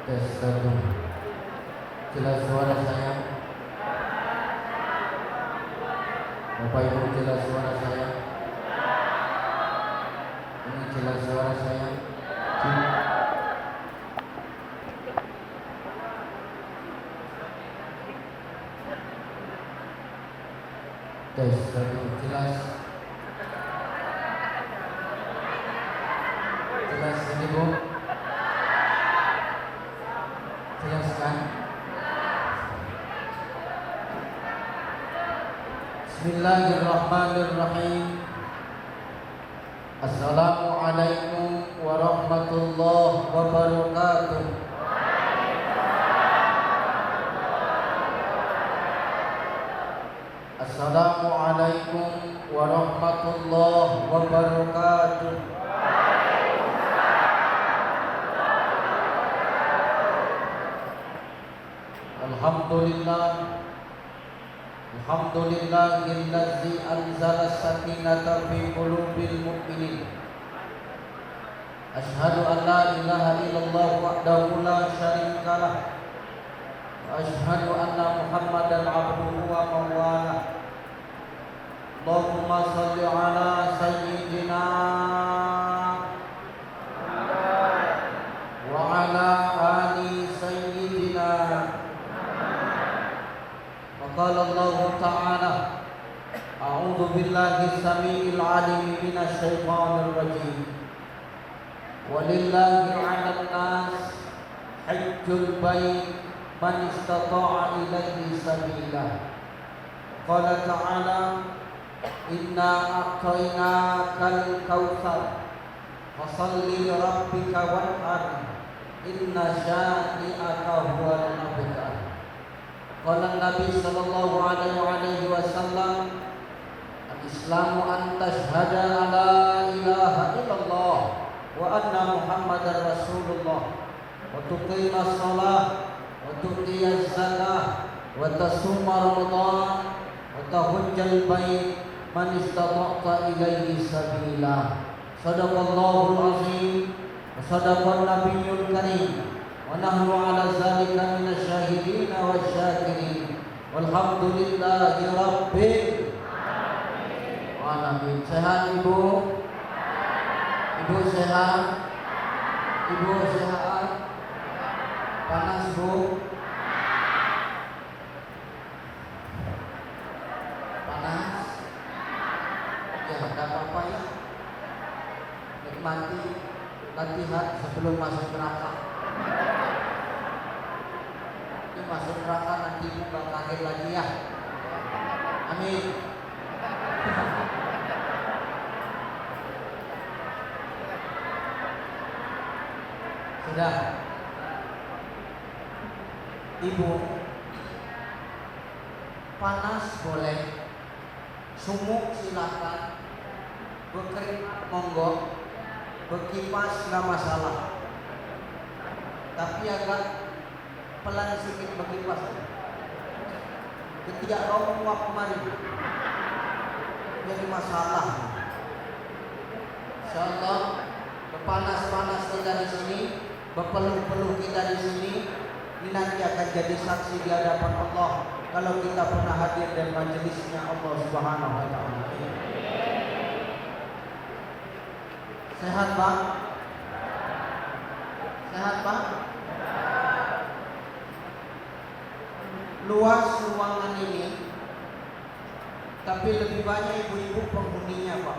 Tes satu. Jelas suara saya? Bapak Ibu, jelas suara saya? Ini jelas suara saya? Tes satu. Jelas? Jelas ini Bu? Jelaskan. Bismillahirrahmanirrahim. Assalamualaikum warahmatullahi wabarakatuh. Assalamualaikum warahmatullahi wabarakatuh. Alhamdulillahillazi anzala sakinata fi qulubil mu'minin. Asyhadu an la ilaha illallah wahdahu la syarika lah. Wa asyhadu anna Muhammadan abduhu wa mawalah. Allahumma shalli ala sayyidina wa ala ali sayyidina. Qala Allah Ta'ala, a'udzu billahi samiil 'aliim minasy syaithaanir rajiim. Walillahi 'alan nas hajjul bait man istata'a ilaihi sabila. Qala ta'ala, inna a'tainakal kautsar fashalli li rabbika wanhar inna syani'aka huwal abtar. Qala Nabi sallallahu alaihi wasallam, al-Islamu an tashhada an la ilaha illallah wa anna Muhammadar Rasulullah wa tuqimas shalah wa tu'tiyaz zakah wa tasuma Ramadan wa tahujjal bait man istata'ta ilaihi sabila. Shadaqallahul azim wa sadaqan nabiyyul karim. Wa nahnu ala zalika minasy syahidin wa syakirin. Walhamdulillahi rabbil alamin. Sehat Ibu? Ibu sehat? Ibu sehat? Panas Bu? Panas? Ya, enggak apa-apa ya. Nikmati latihan sebelum masuk neraka. Masuk neraka nanti bukan kaget lagi ya. Amin. Sudah. Ibu, panas boleh, sumuk silakan, berkeringat monggo, berkipas nggak masalah. Tapi agak pelan sedikit berkipas. Ketika kamu muak kemarin jadi masalah. Insyaallah berpanas-panas kita di sini, berpeluh-peluh kita di sini, ini nanti akan jadi saksi di hadapan Allah kalau kita pernah hadir dan majelisnya Allah Subhanahu wa taala. Sehat Pak? Sehat Pak? Luas ruangan ini, tapi lebih banyak ibu-ibu penghuninya Pak.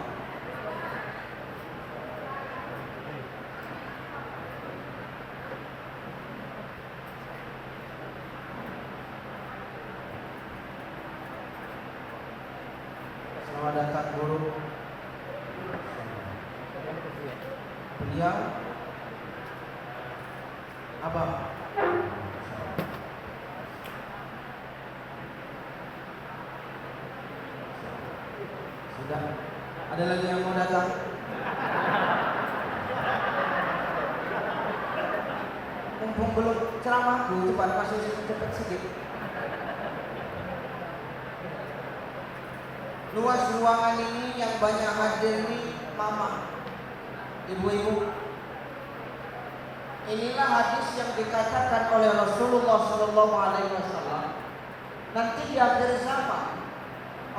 Selamat datang guru. Beliau apa? Sudah. Ada lagi yang mau datang? mumpung belum ceramahku, cepat masuk cepat sedikit. Luas ruangan ini yang banyak hadir ini mama, ibu-ibu. Inilah hadis yang dikatakan oleh Rasulullah SAW. Nanti di akhir zaman,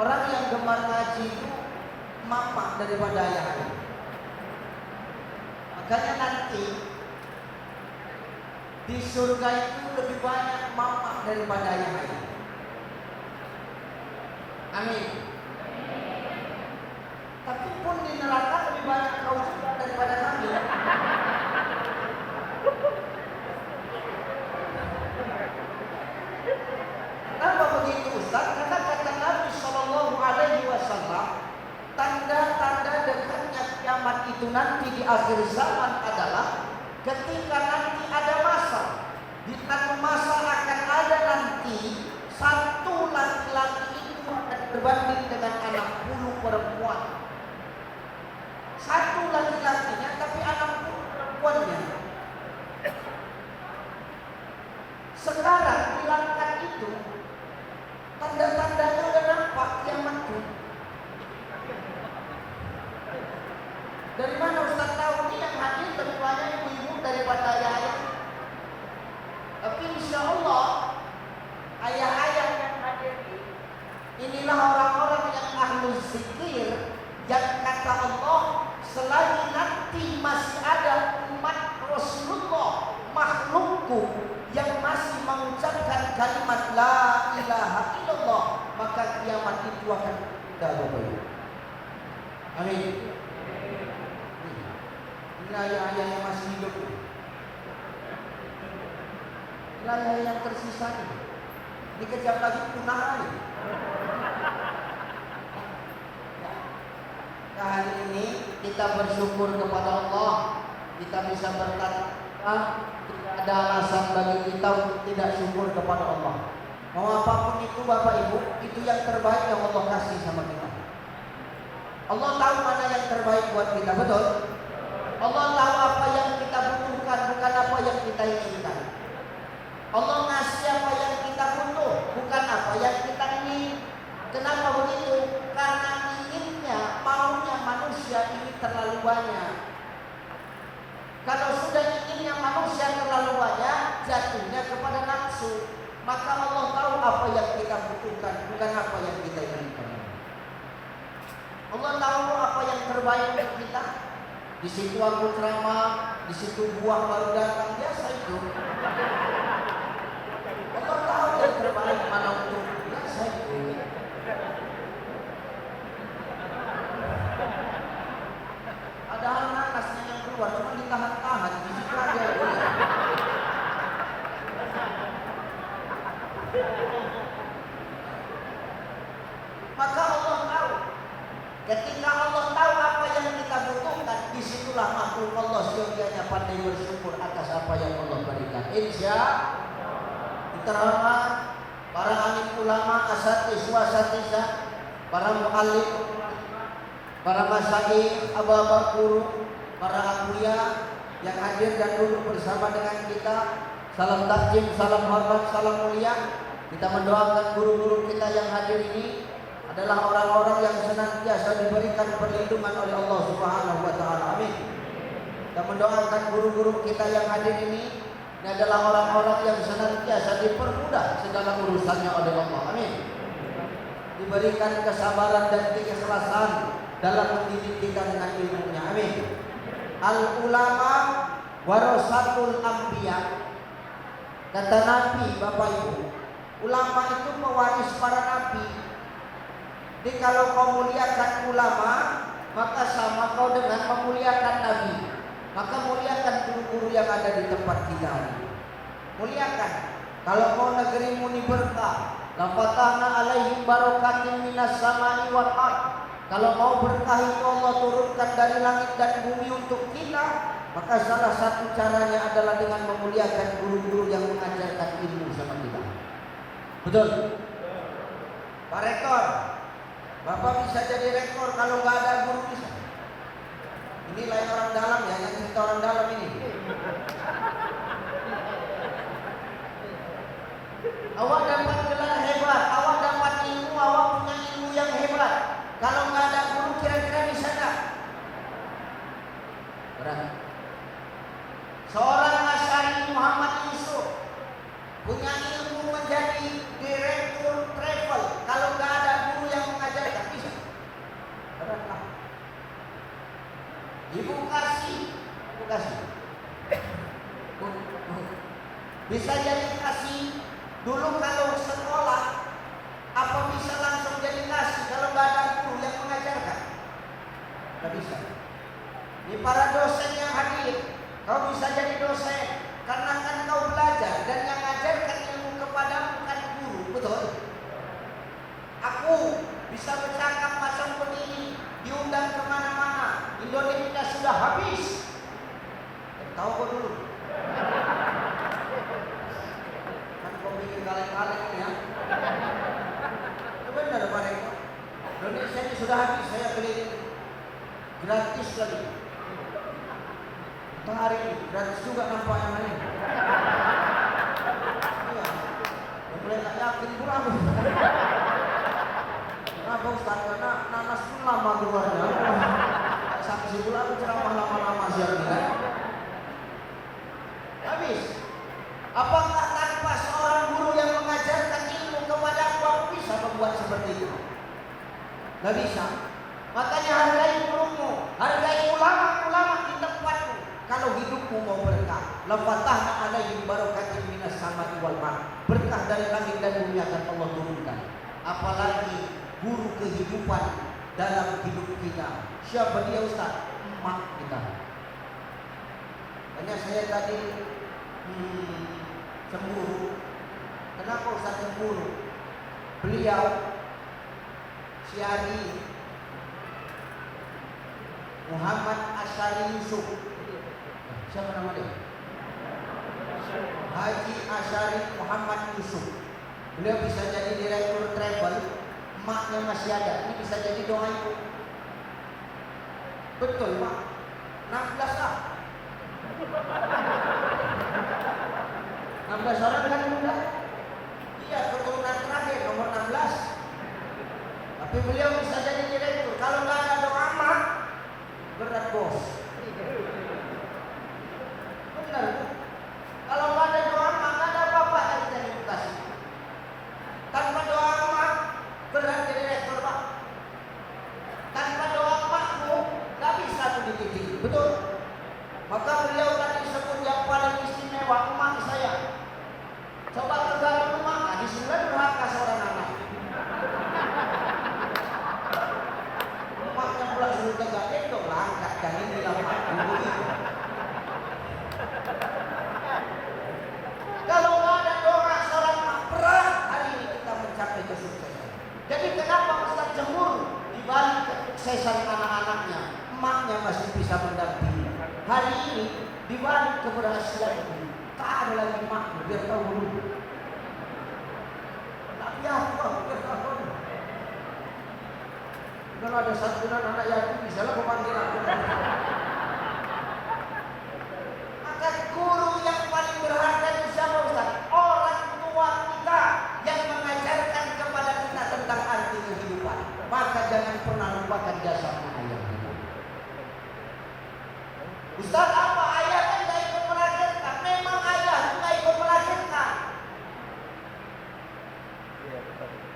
orang yang gemar ngaji itu mama daripada ayahnya. Makanya nanti di surga itu lebih banyak mama daripada ayahnya. Amin. Tapi pun di neraka lebih banyak kau juga daripada kami. Kenapa begitu Ustaz? Karena kata Nabi SAW, tanda-tanda dekatnya kiamat itu nanti di akhir zaman adalah ketika nanti ada masa. Di masa akan ada nanti satu laki-laki itu akan berbanding dengan 60 perempuan. Satu laki-lakinya tapi 60 perempuannya. Sekarang bilangkan itu tanda-tandanya udah nampak kiamat itu. Dari mana Ustaz tahu? Ini yang hadir lebih banyak ibu-ibu daripada ayah-ayah. Tapi insya Allah ayah-ayah yang hadir inilah orang-orang yang ahlu zikir, yang kata Allah selagi nanti masih ada umat Rasulullah makhlukku yang masih mengucapkan kalimat la ilaha illallah, maka kiamat itu akan ada. Amin. Ini ayah-ayah yang masih hidup, ini ayah yang tersisa ini. Dikejap lagi punah ini. Nah, hari ini kita bersyukur kepada Allah, kita bisa berkata tidak ada alasan bagi kita untuk tidak syukur kepada Allah. Mau apapun itu Bapak Ibu, itu yang terbaik yang Allah kasih sama kita. Allah tahu mana yang terbaik buat kita, betul? Allah tahu apa yang kita butuhkan, bukan apa yang kita inginkan. Allah ngasih apa yang kita butuh, bukan apa yang kita ingin. Kenapa begitu? Karena inginnya, maunya manusia ini terlalu banyak. Kalau sudah inginnya manusia terlalu banyak, jatuhnya kepada nafsu. Maka Allah tahu apa yang kita butuhkan, bukan apa yang kita inginkan. Allah tahu apa yang terbaik untuk kita. Di situ aku ceramah, di situ buah baru datang, biasa itu. Allah tahu yang terbaik mana untuk biasa itu. Padahal nanasnya yang keluar cuma ditahan-tahan, di situ aja. Maka Allah tahu. Ketika Allah tahu apa yang kita butuhkan, disitulah makhluk Allah seyogianya pandai bersyukur atas apa yang Allah berikan. Insya terhormat para alim ulama, asatiz wasatizah, para muallim, para masyayikh, abah-abah guru, para abuya yang hadir dan duduk bersama dengan kita. Salam takjim, salam hormat, salam mulia. Kita mendoakan guru-guru kita yang hadir ini adalah orang-orang yang senantiasa diberikan perlindungan oleh Allah Subhanahu wa taala. Amin. Kita mendoakan guru-guru kita yang hadir ini adalah orang-orang yang senantiasa dipermudah segala urusannya oleh Allah. Amin. Diberikan kesabaran dan keikhlasan dalam mendidik kita dengan ilmunya. Amin. Al ulama warasatul anbiya. Kata Nabi, Bapak Ibu, ulama itu pewaris para nabi. Jadi kalau kau muliakan ulama, maka sama kau dengan memuliakan nabi. Maka muliakan guru-guru yang ada di tempat kita ini. Muliakan. Kalau kau negerimu ini berkah, la fatahna alaihim barakatin minas samai wal ardh. Kalau mau berkah itu Allah turunkan dari langit dan bumi untuk kita, maka salah satu caranya adalah dengan memuliakan guru-guru yang mengajarkan ilmu sama kita. Betul? Pak Rektor, Bapak bisa jadi rektor kalau nggak ada guru bisa. Ini lain orang dalam ya, yang cerita orang dalam ini. kasih. Bisa jadi kasih. Dulu kalau sekolah, apa bisa langsung jadi kasih kalau nggak ada guru yang mengajarkan? Nggak bisa. Ini para dosen yang hadir, kau bisa jadi dosen karena kan kau belajar dan yang mengajarkan ilmu kepadamu bukan guru, betul? Aku bisa bercakap macam begini, diundang kemana-mana. Indonesia sudah habis. Tahu kau dulu? Kan kau bikin kaleng-kaleng ya. Benar mereka. Indonesia ini sudah habis. Saya keliling gratis lagi. Hari ini gratis juga nampak yang lain. Iya. Mulai tak yakin kurang. Kenapa Ustaz? Karena nanas pun lama keluarnya. Saksi pula aku ceramah lama-lama siang ini. Habis. Apakah tanpa seorang guru yang mengajarkan ilmu kepada aku bisa membuat seperti itu? Gak bisa. Makanya hargai gurumu, hargai ulama-ulama di tempatmu. Kalau hidupmu mau berkah, lafatahna alaihim barakatin minas sama'i wal ma'. Berkah dari langit dan bumi akan Allah turunkan. Apalagi guru kehidupan dalam hidup kita. Siapa dia Ustaz? Emak kita. Hanya saya tadi cemburu. Kenapa Ustaz cemburu? Beliau Syari Muhammad Asyari Yusuf. Siapa nama dia? Haji Asyari Muhammad Yusuf. Beliau bisa jadi direktur travel. Emaknya masih ada. Ini bisa jadi doa ibu. Betul Mak. 16 lah. 16 orang kan muda. Iya, keturunan terakhir nomor 16. Tapi beliau bisa jadi direktur. Kalau nggak ada doa Mak, berat bos. Benar. Kalau nggak ada doa Mak, nggak ada apa-apa yang kita dikasih. Tanpa doa Mak, berat jadi direktur Pak. Tanpa doa Makmu, nggak bisa tuh dididik. Betul. Maka beliau tadi sebut yang paling istimewa emak saya. Coba tergantung emak, di sini durhaka seorang anak. Emaknya pula suruh tegak dong lah, angkat jangan bilang mak dulu itu. Kalau nggak ada doa seorang emak, berat hari ini kita mencapai kesuksesan. Jadi kenapa Ustaz cemburu? Di balik kesuksesan anak-anaknya, emaknya masih bisa mendampingi. Hari ini di balik keberhasilan ini tak ada lagi makna, biar tahu dulu. Tapi apa? Biar tahu. Kalau ada santunan anak yatim, bisa lah memanggil aku. Maka guru yang paling berharga itu siapa Ustaz? Orang tua kita yang mengajarkan kepada kita tentang arti kehidupan. Maka jangan pernah lupakan jasa ayah kita. Ustaz, apa ayah kan gak ikut melahirkan? Memang ayah gak ikut melahirkan.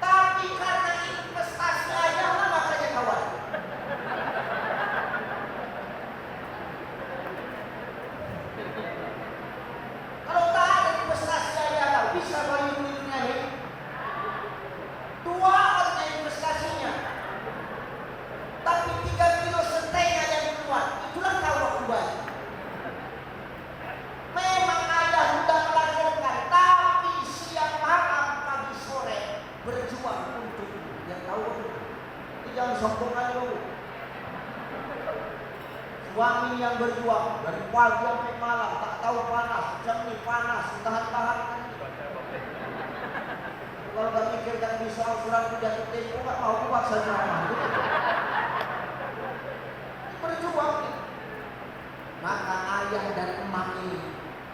Tapi karena investasi ayah lah makanya kawan. Kalau tak ada investasi ayah lah, bisa bayi dunia ini. Dua orangnya investasinya. Tapi 3 kilo setengah yang keluar, itulah kau waktu bayi. Memang ayah sudah melahirkan, tapi siang malam pagi sore berjuang untuk yang tahu. Ini jangan sombongan dulu. Suami yang berjuang dari pagi sampai malam, tak tahu panas, jernih panas, tahan-tahan. Kalau tak mikirkan bisa usulan jatuh tempo, nggak mau buat saja. Berjuang. Maka ayah dan emak ini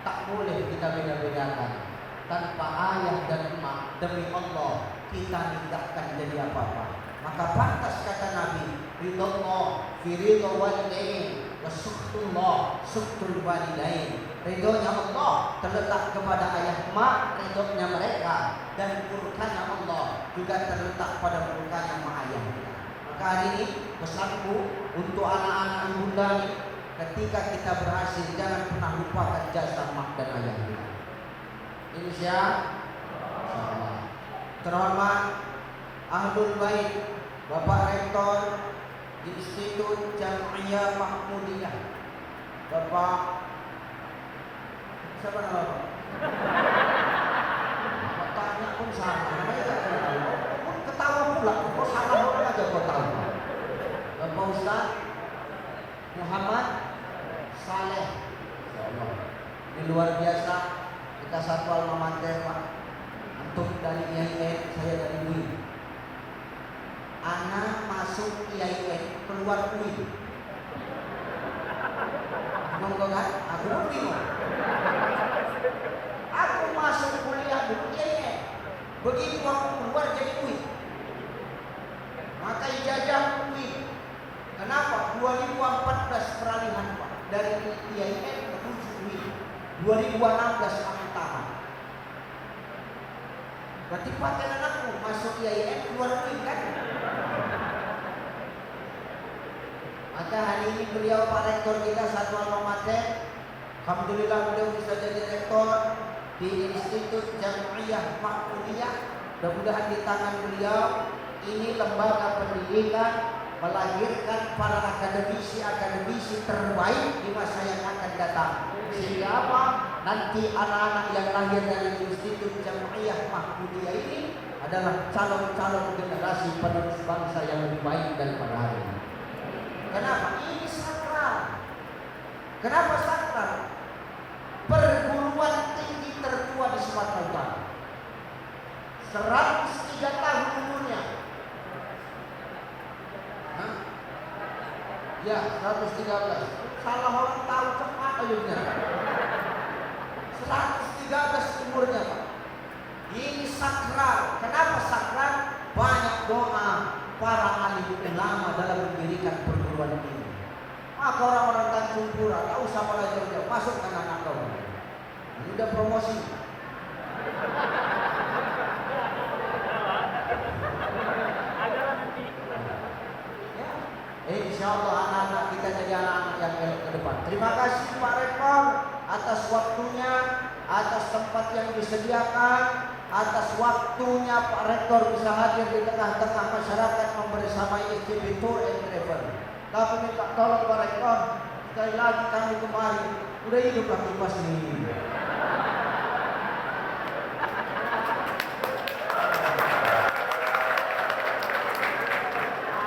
tak boleh kita beda-bedakan. Tanpa ayah dan emak, demi Allah kita nikahkan jadi apa-apa. Maka pantas kata Nabi, ridallah fi ridha walidain wa suhtullah suhtul walidain. Ridhonya Allah terletak kepada ayah emak, ridhonya mereka, dan murkanya Allah juga terletak pada murkanya emak ayah kita. Maka hari ini pesanku untuk anak-anak bunda ini, ketika kita berhasil jangan pernah lupakan jasa mak dan ayah kita. Insyaallah. Terhormat Ahlul Bait, Bapak Rektor di Institut Jam'iyah Mahmudiyah, Bapak siapa nama Bapak? Tanya pun sama, ketawa pula, kok salah orang aja kok tahu. Bapak Ustaz Muhammad Saleh, ini luar biasa. Kita satu alma mater Pak. Antum dari IAIN, saya dari UI. Anak masuk IAIN, keluar UI. Monggo kan? Aku bingung. Aku masuk kuliah di IAIN, begitu aku keluar jadi UI. Maka ijazah UI. Kenapa? 2014 peralihan Pak, dari IAIN menuju UI. 2016 aku tamat. Berarti pakai anakku masuk IAIN keluar UI kan? Maka hari ini beliau Pak Rektor kita satu alma mater. Alhamdulillah beliau bisa jadi rektor di Institut Jam'iyah Mahmudiyah. Mudah-mudahan di tangan beliau ini lembaga pendidikan melahirkan para akademisi terbaik di masa yang akan datang. Sehingga apa? Nanti anak-anak yang lahir dari Institut Jam'iyah Mahmudiyah ini adalah calon-calon generasi penerus bangsa yang lebih baik daripada hari ini. Kenapa? Ini sakral. Kenapa sakral? Perguruan tinggi tertua di Sumatera Utara. 103 tahun umurnya. Ya, 113. Salah orang tahu cepat ayunya. 113 umurnya Pak. Ini sakral. Kenapa sakral? Banyak doa para alim ulama dalam mendirikan perguruan tinggi. Maka orang-orang Tanjung Pura tak usah belajar jauh, masukkan anak kau. Ini udah promosi. Insyaallah anak-anak kita jadi anak-anak yang elok ke depan. Terima kasih Pak Rektor atas waktunya, atas tempat yang disediakan, atas waktunya Pak Rektor bisa hadir di tengah-tengah masyarakat membersamai SCB Tour and Travel. Kami minta tolong Pak Rektor, sekali lagi kami kemari, udah hiduplah kipas ini.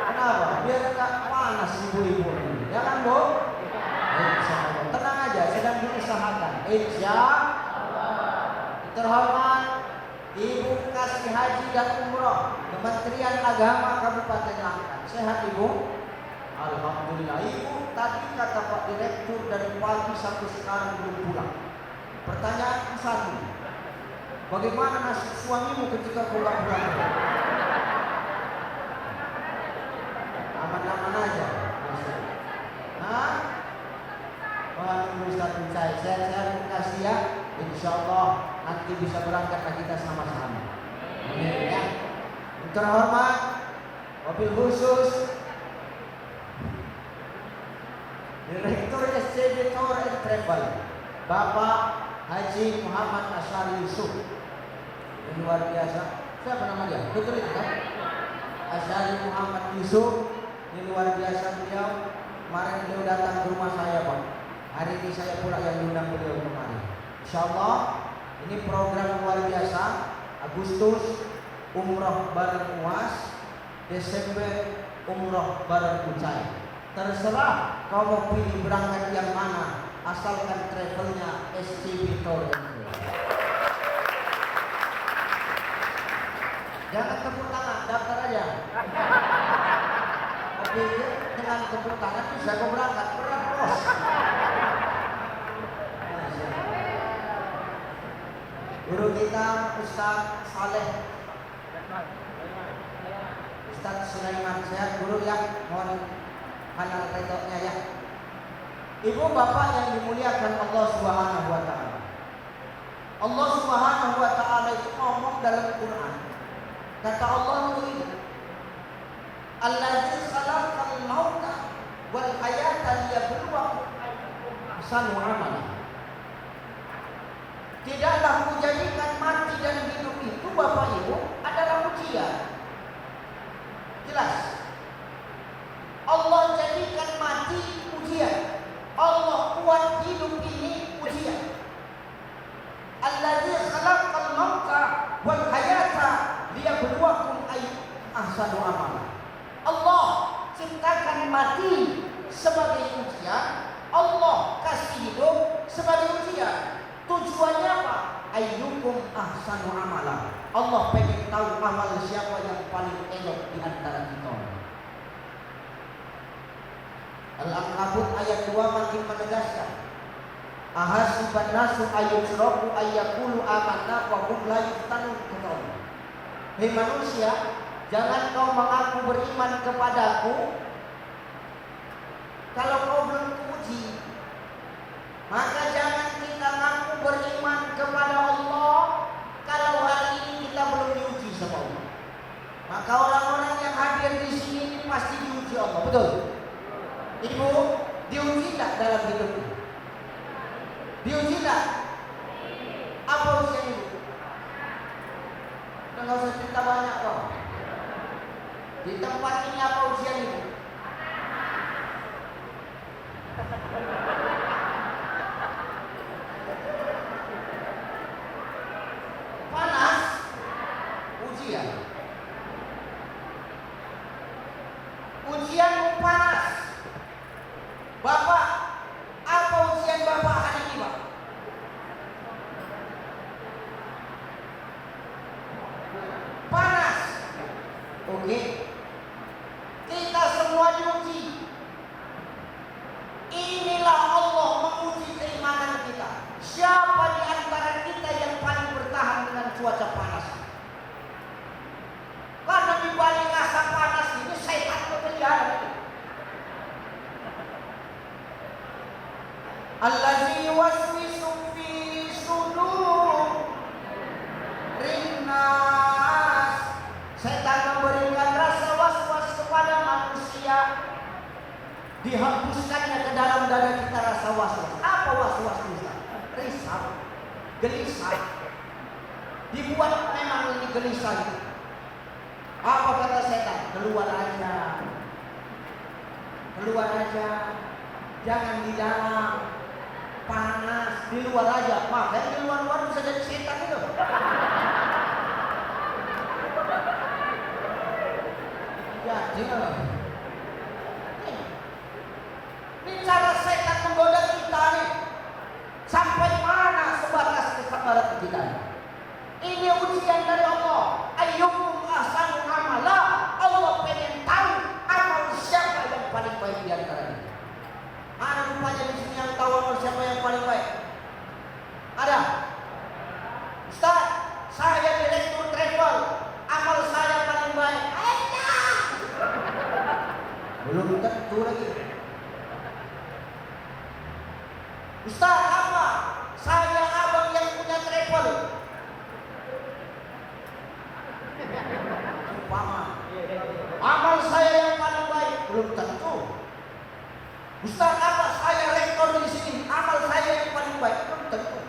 Kenapa? Biar enggak panas ibu-ibu ini, ya kan Bu? Insyaallah. Tenang aja, sedang diusahakan. Insyaallah. Terhormat Ibu Kasih Haji dan Umroh Kementerian Agama Kabupaten Langkat. Sehat Ibu? Alhamdulillah. Ibu tadi kata Pak Direktur dari pagi sampai sekarang belum pulang. Pertanyaan satu, bagaimana nasib suamimu ketika pulang? Aman-aman aja. Hah? Ustaz Ucai, saya kasih ya. Insyaallah nanti bisa berangkat kita sama-sama. Amin ya. Terhormat mobil khusus Direktur SCB Tour and Travel Bapak Haji Muhammad Asyari Yusuf. Ini luar biasa. Siapa nama dia? Betul itu kan? Asyari Muhammad Yusuf. Ini luar biasa beliau. Kemarin beliau datang ke rumah saya Pak. Hari ini saya pula yang diundang beliau kemarin. Insyaallah ini program luar biasa. Agustus umroh bareng UAS, Desember umroh bareng Ucai. Terserah kau mau pilih berangkat yang mana, asalkan travelnya SCB Tour. Jangan tepuk tangan, daftar aja. Oke, dengan tepuk tangan bisa kau berangkat, berat bos. Guru kita Ustaz Saleh, Ustaz Sulaiman, saya guru yang mohon kanal retoknya ya. Ibu bapak yang dimuliakan Allah Subhanahu wa taala. Allah Subhanahu wa taala itu ngomong dalam Quran. Kata Allah itu, "Allazi khalaqal mauta wal hayata liyabluwakum ahsanu amala. Tidaklah kujadikan mati dan hidup itu Bapak Ibu adalah ujian. Jelas. Allah jadikan mati ujian. Allah buat hidup ini ujian. Allazi khalaqal mauta wal hayata liyabluwakum ayyukum ahsanu amala. Allah ciptakan mati sebagai ujian, Allah kasih hidup sebagai ujian. Tujuannya apa? Ayyukum ahsanu amala. Allah pengen tahu amal siapa yang paling elok di antara kita. Al-Ankabut ayat 2 makin menegaskan. Ahasiban nasu ayyusraku ayyakulu amanna wa hum la yuftanun. Hei manusia, jangan kau mengaku beriman kepadaku kalau kau belum kuuji. Maka jangan kita mengaku beriman kepada Allah kalau hari ini kita belum diuji sama Allah. Maka orang-orang yang hadir di sini pasti diuji Allah, betul? Ibu, diuji tak dalam hidup ini? Diuji tak? Apa ujian ibu? Enggak usah cerita banyak kok. Di tempat ini apa ujian ibu? Panas, ujian. Ujian panas. Bapak, apa ujian Bapak hari ini, Pak? Panas. Oke. Kita semua diuji. Inilah Allah menguji keimanan kita. Siapa di antara kita yang paling bertahan dengan cuaca panas? Karena di balik asap panas ini setan bekerja. Allazi waswisu fi sudur rinnas. Setan memberikan rasa was-was kepada manusia. Dihembuskannya ke dalam dada kita rasa was-was. Apa was-was kita? Risau, gelisah. Dibuat memang ini gelisah gitu. Apa kata setan? Keluar aja. Keluar aja. Jangan di dalam. Panas, di luar aja. Makanya di luar-luar bisa jadi setan itu. Jadi ini cara setan menggoda kita nih. Sampai mana sebatas kesabaran kita? Ini ujian dari Allah. Ayyukum ahsanu amala. Allah pengen tahu amal siapa yang paling baik di antara kita. Mana rupanya di sini yang tahu amal siapa yang paling baik? Ada? Ustaz, saya direktur travel. Amal saya paling baik. Ada. Belum tentu lagi. Ustaz, apa? Saya abang yang punya travel. Umpama. Amal saya yang paling baik. Belum tentu. Ustaz, apa? Saya rektor di sini. Amal saya yang paling baik. Belum tentu.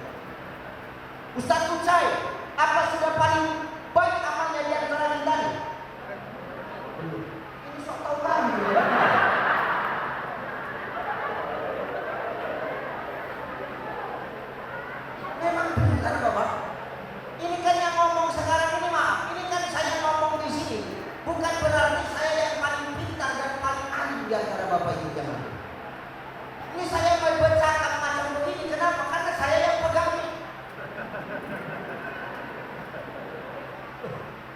Ustaz Ucai, apa sudah paling baik amalnya di antara kita ini? Belum. Ini sok tahu kami. Memang benar Bapak. Ini kan yang ngomong sekarang ini, maaf. Ini kan saya ngomong di sini. Bukan berarti saya yang paling pintar dan paling ahli di antara Bapak Ibu jamaah. Ini saya mau bercakap macam begini. Kenapa? Karena saya yang pegang ini.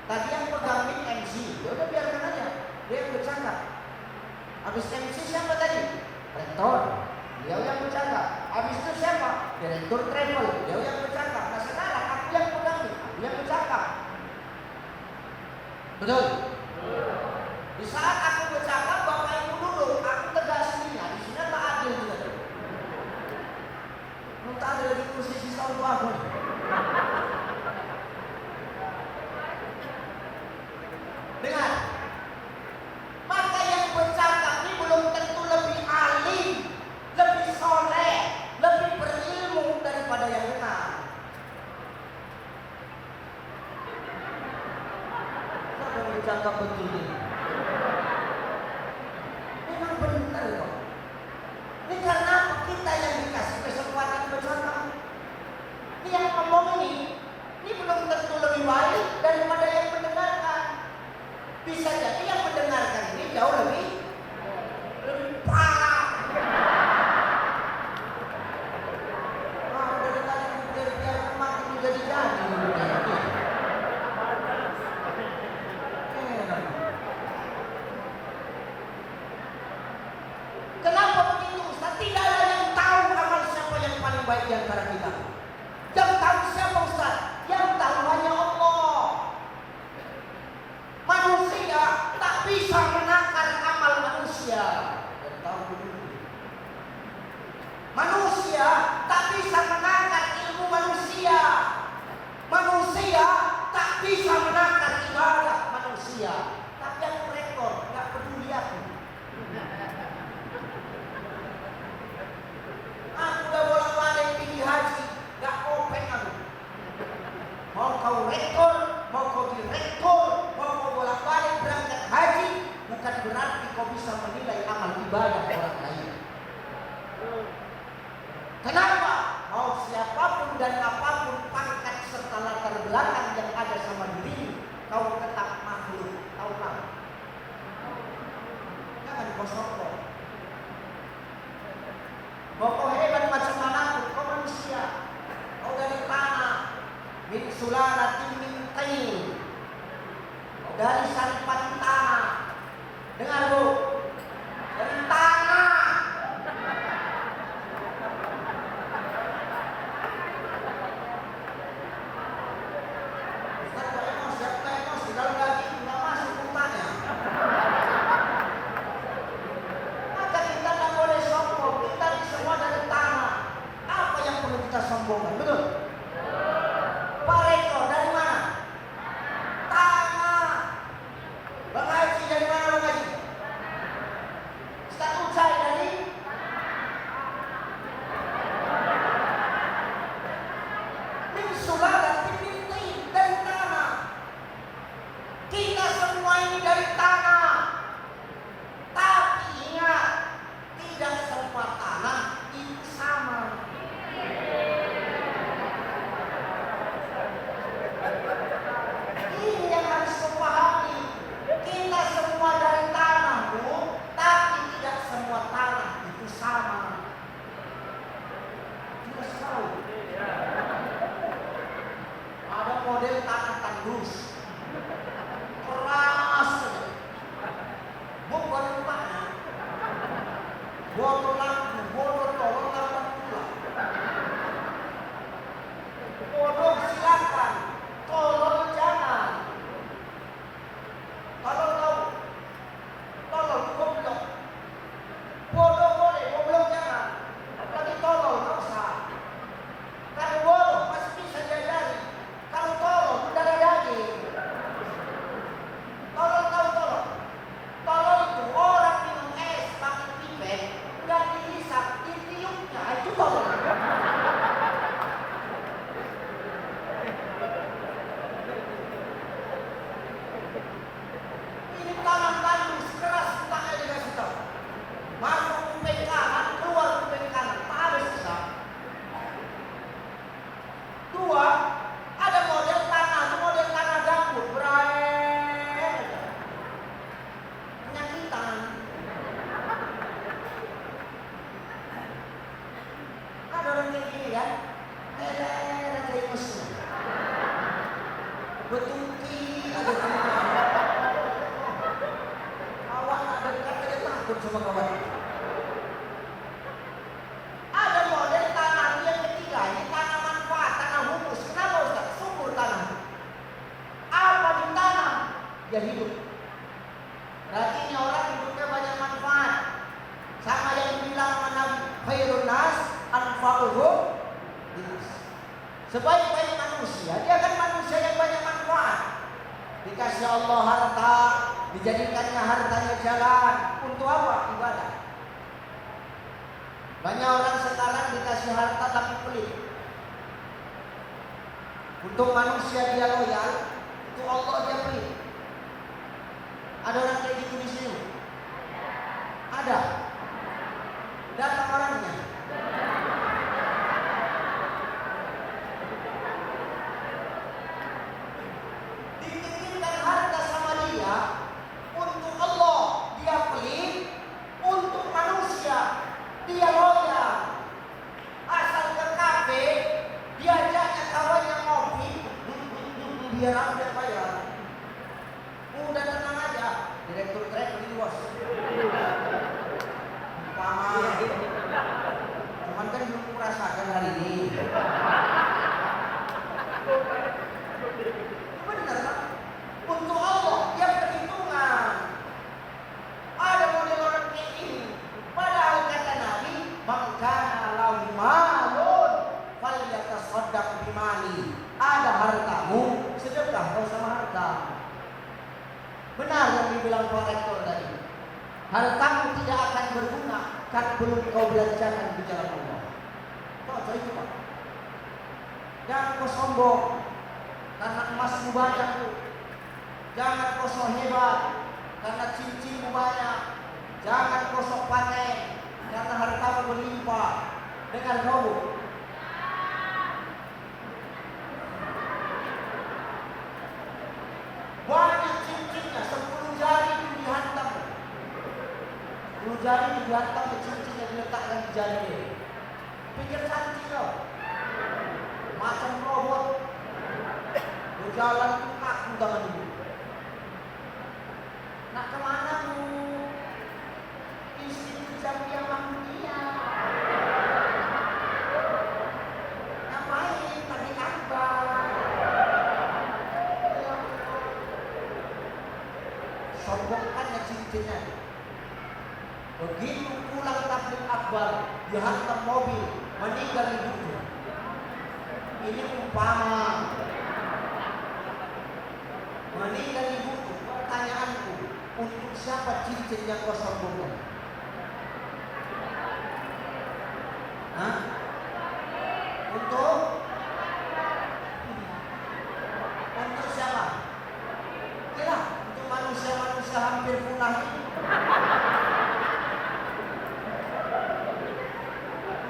Tadi yang pegang ini MC. Ya udah biarkan aja. Dia yang bercakap. Habis MC siapa tadi? Rektor. Dia yang bercakap. Habis itu siapa? Direktur travel. Dia yang bercakap. Nah sekarang aku yang pegang ini. Aku yang bercakap. Betul? Di saat aku bercakap, Bapak Ibu duduk. Aku tegasin ya. Di sini tak adil juga. Tak ada di posisi selalu aku. Dengar. Maka yang bercakap ini belum tentu lebih alim, lebih soleh, daripada yang benar. Siapa yang bercakap betul ini? Memang benar kok. Ini karena kita yang dikasih kesempatan bercakap. Ini yang ngomong ini belum tentu lebih baik daripada yang mendengarkan. Bisa jadi yang mendengarkan ini jauh lebih parah. Dari tadi biar makin jadi. Kenapa begitu Ustaz? Tidak ada yang tahu amal siapa yang paling baik di antara kita. Yang tahu siapa Ustaz? Yang tahu hanya Allah. Manusia tak bisa menakar amal manusia. Yang tahu begitu. Manusia tak bisa menakar ilmu manusia. Manusia tak bisa menakar ibadah manusia. Tapi aku rekor, nggak peduli aku. Aku udah bolak-balik pergi haji, nggak kopek aku. Mau kau rekor, mau kau direktor, mau kau bolak-balik berangkat haji, bukan berarti kau bisa menilai amal ibadah orang lain. Kenapa? Mau siapapun dan apapun pangkat serta latar belakang yang ada sama dirimu, kau tetap makhluk. Tahu tak? Jangan kau sombong. Mau kau hebat macam manapun, kau manusia. Kau dari tanah, min sulalatin min tin. Kau dari saripan tanah. Dengar bu, dari tanah. Ustaz kok emosi, aku tak emosi. Kalau daging nggak masuk mukanya. Maka kita tak boleh sombong. Kita semua dari tanah. Apa yang perlu kita sombongkan? Betul? Pak Reko dari mana? Tanah. Bang Haji dari mana Bang Haji? Ustaz Ucai dari min sulalatin min tin, dari tanah. Kita semua ini dari tanah. Tapi ingat, tidak semua tanah itu sama. Ini yang harus kau pahami. Kita semua dari tanah, Bu, tapi tidak semua tanah itu sama. Kita tahu. Ada model tanah tandus. Keras saja. Bukan rupanya. Botol lampu, botol tolong lampu pula. Bodoh silakan, tolong jangan. Kalau tahu, tolong goblok. Bodoh boleh, goblok jangan. Tapi tolong nggak usah. Kalau bodoh masih bisa diajari. Kalau tolong udah ada daging. Tolong tahu tolong. Tolong itu orang minum es pakai pipet nggak dihisap, ditiupnya itu tolong. Ini tanah tandus keras entahnya dikasih tahu. Masuk kuping kanan, keluar kuping kanan, tak habis hisap. Dua, ada model tanah, itu model tanah gambut, berai. Penyakitan. Ada orang kayak gini kan? Ada kayak musuh. Betuki, ada gimana? Awak ada dekat aja takut sama kawan. Ada model tanah yang ketiga, ini tanah manfaat, tanah humus. Kenapa Ustaz? Subur tanah. Apa di tanah? Dia hidup. Berarti ini orang hidupnya banyak manfaat. Sama yang dibilang Nabi khairun nas anfa'uhum linnas. Sebaik-baik manusia, dia kan manusia yang banyak manfaat. Dikasih Allah harta, dijadikannya hartanya jalan. Untuk apa? Ibadah. Banyak orang sekarang dikasih harta tapi pelit. Untuk manusia dia loyal, untuk Allah dia pelit. Ada orang kayak gitu di sini? Ada. Datang orangnya. Dititipkan harta sama dia, untuk Allah dia pelit, untuk manusia dia loyal. Asal ke kafe, diajaknya kawannya ngopi, biar aku yang bayar. Udah tenang aja, direktur travel ini bos. Umpama, cuman kan belum merasakan hari ini. Benar kan? Untuk Allah dia perhitungan. Ada model orang kayak ini. Padahal kata Nabi, "Mangkana lahu malun falyatasaddaq bimali." Ada hartamu, sedekah kau sama harta. Benar yang dibilang Pak Rektor tadi. Hartamu tidak akan berguna kalau belum kau belanjakan di jalan Allah. Kau itu Pak. Jangan kau sombong karena emasmu banyak tuh. Jangan kau sok hebat karena cincinmu banyak. Jangan kau sok paten karena hartamu berlimpah. Dengar kau. Banyak cincinnya, 10 jari itu dihantam. 10 jari itu dihantam ke cincin yang diletakkan di jari dia. Pikir cantik kau. Macam robot. Berjalan itu kaku tangan ibu. Nak kemana bu? Institut Jamia Mahmudiyah. Ngapain? Tadi kabar. Sombongkannya cincinnya. Begitu pulang tabligh akbar, dihantam mobil, meninggal ibunya. Ini umpama. Meninggal ibuku, pertanyaanku, untuk siapa cincin yang kau sombongkan? Hah? Untuk siapa? Kira untuk manusia-manusia hampir punah ini.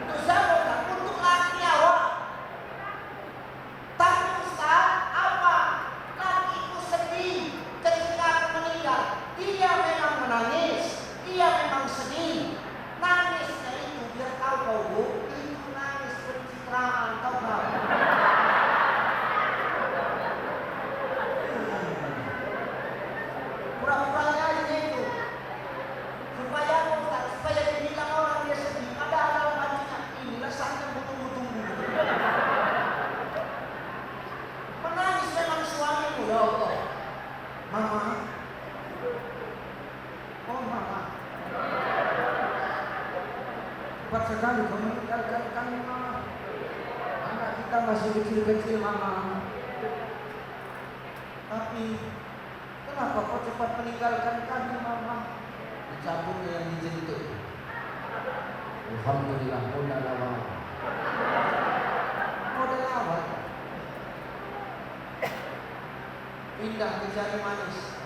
Untuk siapa? Untuk laki awak. Tapi Ustaz, apa? Lakiku sedih ketika aku meninggal. Dia memang menangis, dia memang sedih. Nangisnya itu biar tahu kau bu, itu nangis pencitraan, tahu nggak? Pura-puranya aja itu, supaya Ustaz, supaya dibilang orang dia sedih. Padahal dalam hatinya inilah saatnya tunggu-tunggu. Menangis memang suamimu ya Allah. Mama. Oh mama. Cepat sekali kau meninggalkan kami mama. Anak kita masih kecil-kecil mama. Tapi kenapa kau cepat meninggalkan kami mama? Dicabutnya yang dijentuk. Alhamdulillah modal awal. Modal awal. Pindah ke jari manis.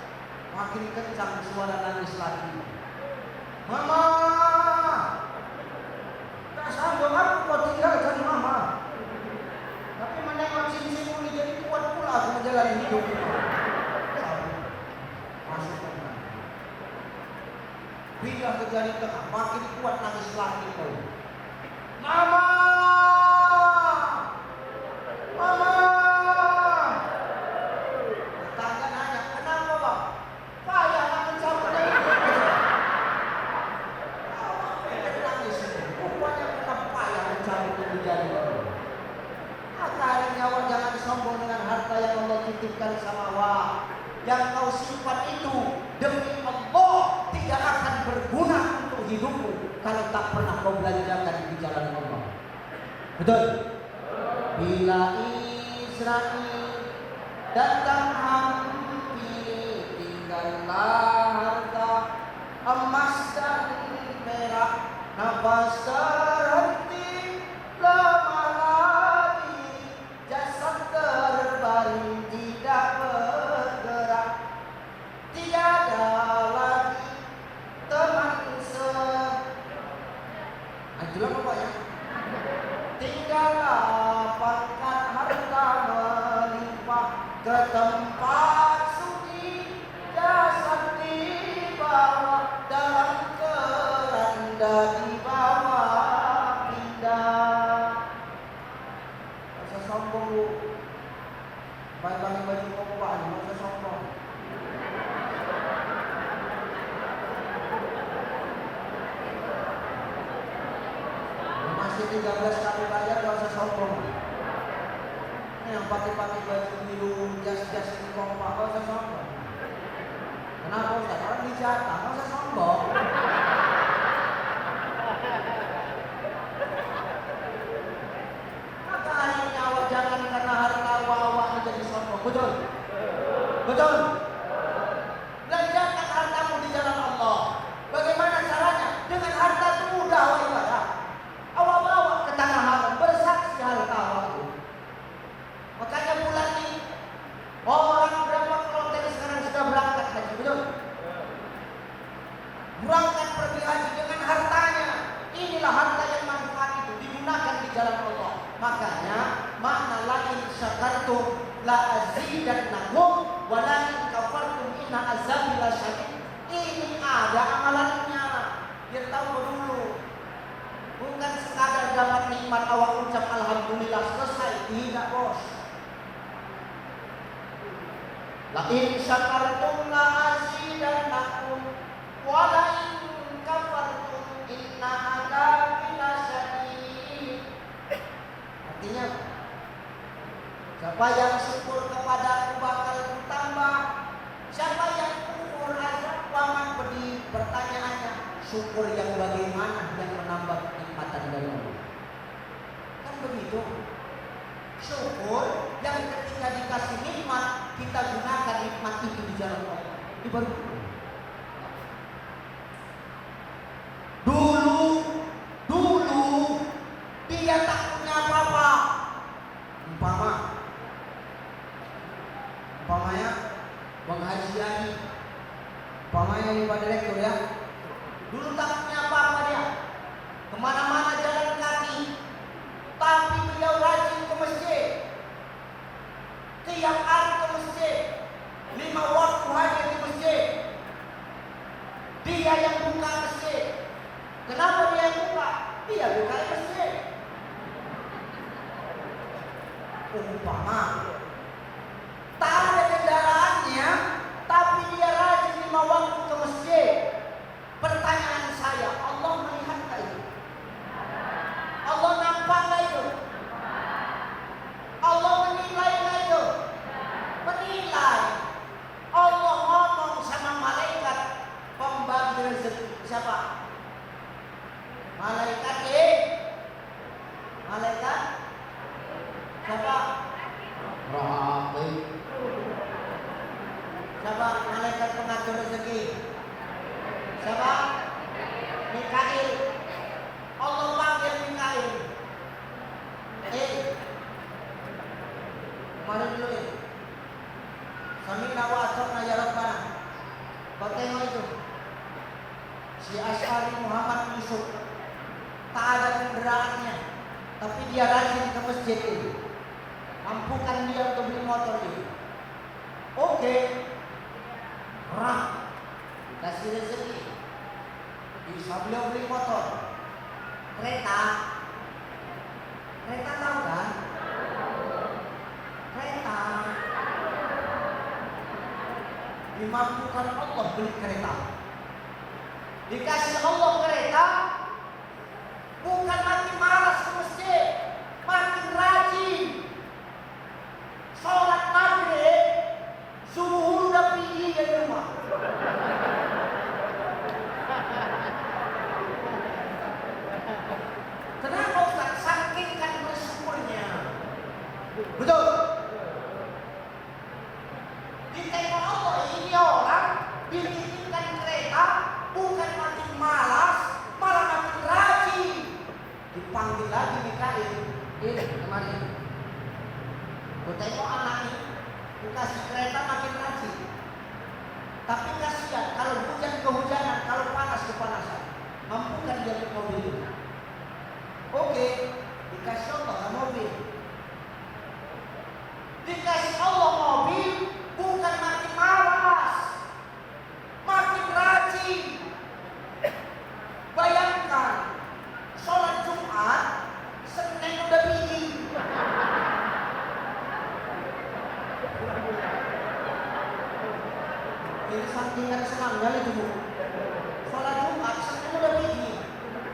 Makin kencang suara nangis lagi. Mama, tak sanggup aku kau tinggalkan mama. Tapi menengok cincin ini jadi kuat pula aku menjalani hidup. Masuk tengah. Pindah ke jari tengah, makin kuat nangis lagi kau. Mama, mama. Tetangga nanya, kenapa bang? Payah nak mencabut dari itu. Pengen nangis itu. Rupanya kena payah mencabut dari jari itu. Maka nyawa jangan sombong dengan harta yang Allah titipkan sama awak. Yang kau simpan itu demi Allah tidak akan berguna untuk hidupmu kalau tak pernah kau belanjakan di jalan Allah. Betul? Bila Israel datang hampir, tinggallah harta emas dan perak, nafas terhenti lama lagi, jasad ke tempat suci, jasad dibawa dalam keranda dibawa pindah. Masa sombong lu, balik baju kompak, masa sombong. Masih 13 kali bayar, gak usah sombong. Yang pakai baju biru, jas-jas ini kompak, gak usah sombong. Kenapa Ustaz? Orang dijatah, gak usah sombong. Maka akhirnya awak jangan karena harta awak menjadi sombong. Betul? Betul? Belanjakan hartamu di jalan Allah. Bagaimana caranya? Dengan harta itu mudah awak ibadah. Awak bawa ke tanah haram, bersaksi harta awak itu. Makanya bulan ini orang berapa kloter sekarang sudah berangkat haji, betul? Berangkat pergi haji dengan hartanya. Inilah harta yang manfaat itu digunakan di jalan Allah. Makanya makna la in syakartum la azidannakum wa la in kafartum inna azabi lasyadid. Ini ada amalannya. Biar tahu dulu. Bukan sekadar dapat nikmat awak ucap alhamdulillah selesai, tidak bos. La in syakartum la azidannakum wa la in kafartum inna adzabi lasyadid. Artinya siapa yang syukur kepada aku bakal bertambah. Siapa yang kufur azab waman beri pertanyaannya. Syukur yang bagaimana yang menambah kenikmatan dari Allah. Kan begitu. Syukur yang ketika dikasih nikmat kita gunakan nikmat itu di jalan Allah. Ini baru. Dulu dia tak punya apa-apa. Umpamanya Bang Haji Yani, umpamanya ini Pak Direktur ya. Dulu tak punya apa-apa dia. Kemana-mana jalan kaki. Tapi beliau rajin ke masjid. Tiap hari ke masjid. 5 waktu hadir di masjid. Dia yang buka masjid. Kenapa dia yang buka? Dia buka masjid. Umpama tak ada kendaraannya, tapi dia rajin 5 waktu ke masjid. Pertanyaan saya, Allah melihat tak itu? Allah nampak tak itu? Allah menilai tak itu? Menilai. Allah ngomong sama malaikat pembagi rezeki. Siapa? Malaikat Malaikat siapa? Rahim. Siapa? Malaikat pengatur rezeki. Siapa? Mikail. Allah panggil Mikail. Mari dulu ini. Samina wa ata'na ya Rabbana. Kau tengok itu. Si Asy'ari Muhammad Yusuf tak ada kendaraannya, tapi dia rajin ke masjid ini. Mampukan dia untuk beli motor ini. Oke. Kasih rezeki. Bisa beliau beli motor. Kereta tahu kan? Kereta dimampukan Allah beli kereta. Dikasih Allah kereta, bukan makin malas ke masjid, makin rajin. Sholat maghrib subuh udah pergi dari rumah. Kenapa Ustaz? Saking kan bersyukurnya. Betul. Ditengok Allah, ini orang dibikinkan kereta bukan makin malas, malah makin rajin. Dipanggil lagi Mikail. Kemarin. Kau tengok anak ini, dikasih kereta makin rajin. Tapi kasihan kalau hujan kehujanan, kalau panas kepanasan. Mampukan dia beli mobil. Oke, dikasih Allah mobil. Dikasih Allah mobil. Jadi sakingan senangnya itu Bu. Sholat Jumat senang udah begini.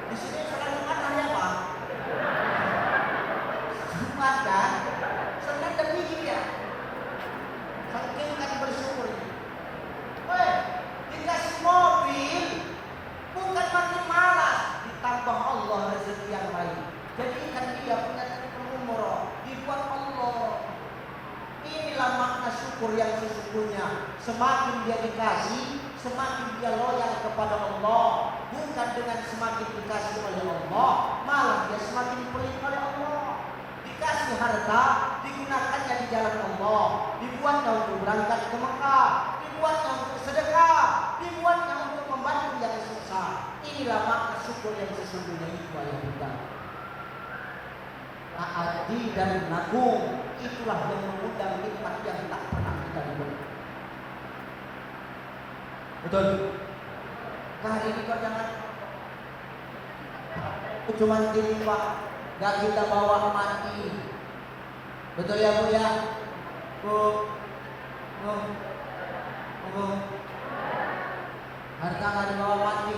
Di sini sholat Jumat hari apa? Jumat kan? Senang dan begini ya. Saking kan bersyukur. Weh, dikasih mobil bukan makin malas, ditambah Allah rezeki yang lain. Jadi kan dia punya umroh dibuat Allah. Inilah makna syukur yang sesungguhnya. Semakin dia dikasih, semakin dia loyal kepada Allah. Bukan dengan semakin dikasih oleh Allah, malah dia semakin pelit oleh Allah. Dikasih harta, digunakannya di jalan Allah. Dibuatnya untuk berangkat ke Mekah, dibuatnya untuk sedekah, dibuatnya untuk membantu yang susah. Inilah makna syukur yang sesungguhnya itu yang bukan. Taati dan menabung, itulah yang mengundang nikmat yang tak pernah kita lihat. Betul. Hari ini kau jangan cuma dilimpah, gak kita bawa mati. Betul ya Bu ya? Bu, harta gak dibawa mati.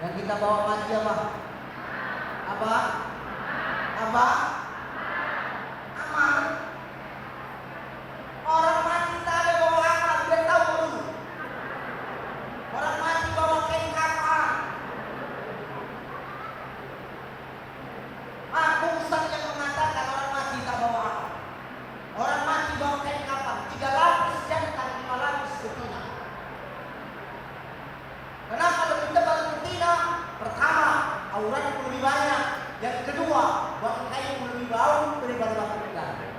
Yang kita bawa mati apa? Apa? Amal. Orang mati tak ada bawa amal, dia tahu dulu. Orang mati bawa kain kafan. Aku Ustaz yang mengatakan orang mati tak bawa amal. Orang mati bawa kain kafan, 3 lapis jantan, 5 lapis betina. Kenapa lebih tebal betina? Pertama, aurat lebih banyak. Yang kedua, bangkai lebih bau daripada bangkai.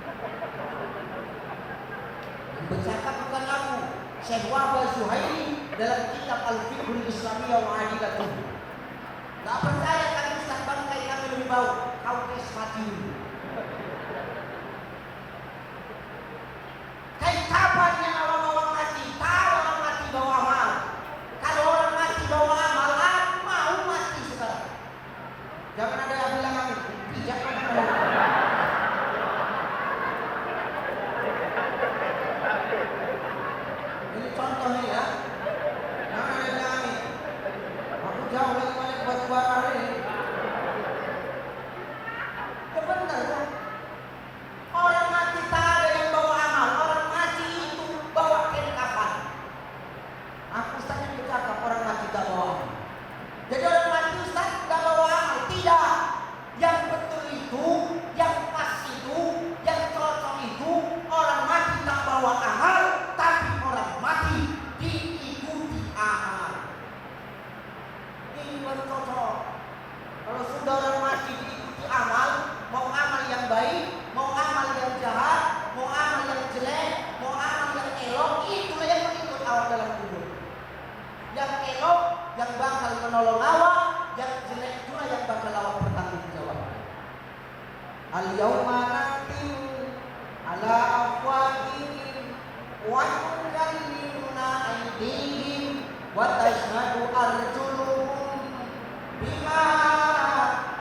Yang bercakap bukan aku, Syekh Wahbah Zuhaili dalam kitab Al-Fiqhul Islamiyah wa Adilatuh. Tak percaya kan Ustaz bangkai kami lebih bau, kau tes mati dulu. Kayak kapannya orang mati, tahu orang mati bawa amal. Kalau orang mati bawa amal, mau mati sekarang. Jangan ada yang bilang amin. Jangan ada. Ini contohnya ya. Jangan ada yang bilang amin. Aku jauh lagi banyak buat hari ini. Ya benar kan? Orang mati tak ada yang bawa amal. Orang mati itu bawa kain kafan. Aku Ustaz yang bercakap orang mati tak bawa amal. Jadi orang mati Ustaz tak bawa amal. Tidak. Yang betul itu, yang pas itu, yang cocok itu, orang mati tak bawa amal, tapi orang mati diikuti amal. Ini baru cocok. Kalau sudah orang mati diikuti amal, mau amal yang baik, mau amal yang jahat, mau amal yang jelek, mau amal yang elok, itulah yang mengikut awak dalam kubur. Yang elok, yang bakal menolong awak, yang jelek itulah yang bakal awak bertanggung jawab. Al-yawma nakhtimu ala afwahihim wa nukallimuna aydihim wa tashhadu arjuluhum bima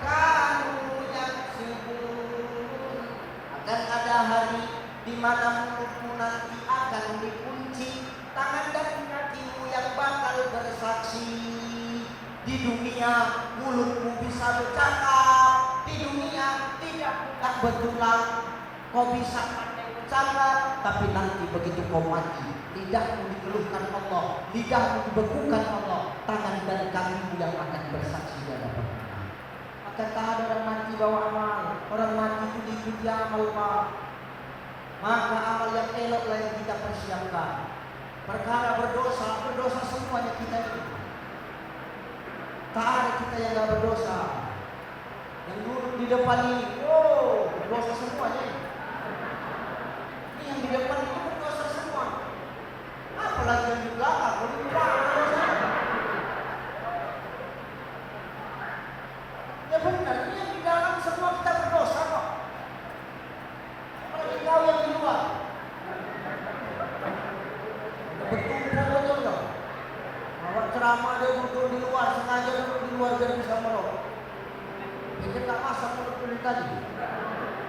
kanu yaksibun. Akan ada hari di mana mulutmu nanti akan dikunci, tangan dan kakimu yang bakal bersaksi. Di dunia mulutmu bisa bercakap, di dunia tidak betulan. Kau bisa pandai bercakap, tapi nanti begitu kau mati, lidahmu dikeluhkan Allah, lidahmu dibekukan Allah, tangan dan kakimu yang akan bersaksi di hadapan Allah. Maka tak ada orang mati bawa amal, orang mati itu diikuti amal Pak. Maka amal yang eloklah yang kita persiapkan. Perkara berdosa semuanya kita ini. Tak ada kita yang gak berdosa. Yang duduk di depan ini, berdosa semuanya. Ini yang di depan ini berdosa semua. Apalagi yang di belakang, berdosa. Ya benar, ini yang di dalam semua kita berdosa kok. Apalagi kau yang di luar. Betul dong. Awak ceramah dia duduk di luar, sengaja duduk di luar biar bisa merokok. Ini tak masak mulut tadi.